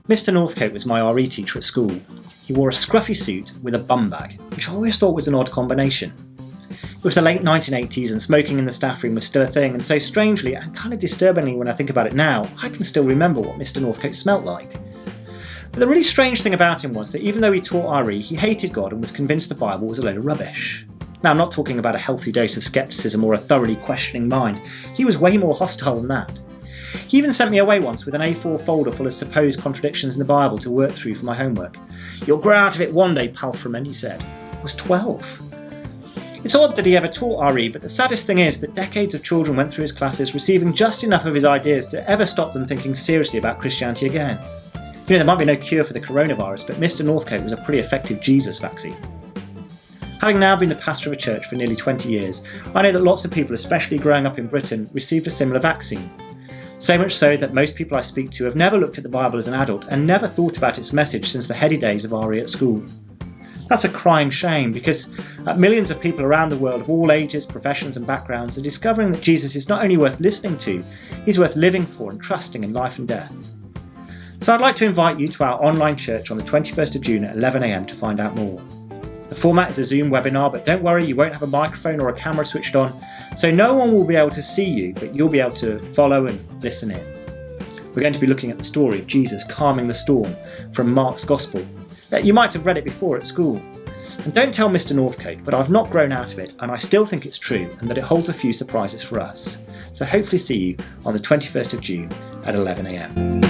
Mr. Northcote was my RE teacher at school. He wore a scruffy suit with a bum bag, which I always thought was an odd combination. It was the late 1980s and smoking in the staff room was still a thing, and so strangely and kind of disturbingly when I think about it now, I can still remember what Mr. Northcote smelt like. But the really strange thing about him was that even though he taught RE, he hated God and was convinced the Bible was a load of rubbish. Now, I'm not talking about a healthy dose of scepticism or a thoroughly questioning mind. He was way more hostile than that. He even sent me away once with an A4 folder full of supposed contradictions in the Bible to work through for my homework. "You'll grow out of it one day, Palfreman," he said. I was 12. It's odd that he ever taught RE, but the saddest thing is that decades of children went through his classes receiving just enough of his ideas to ever stop them thinking seriously about Christianity again. You know, there might be no cure for the coronavirus, but Mr. Northcote was a pretty effective Jesus vaccine. Having now been the pastor of a church for nearly 20 years, I know that lots of people, especially growing up in Britain, received a similar vaccine. So much so that most people I speak to have never looked at the Bible as an adult and never thought about its message since the heady days of RE at school. That's a crying shame, because millions of people around the world of all ages, professions and backgrounds are discovering that Jesus is not only worth listening to, he's worth living for and trusting in life and death. So I'd like to invite you to our online church on the 21st of June at 11 a.m. to find out more. The format is a Zoom webinar, but don't worry, you won't have a microphone or a camera switched on, so no one will be able to see you, but you'll be able to follow and listen in. We're going to be looking at the story of Jesus calming the storm from Mark's Gospel. You might have read it before at school. And don't tell Mr. Northcote, but I've not grown out of it, and I still think it's true, and that it holds a few surprises for us. So hopefully see you on the 21st of June at 11 a.m.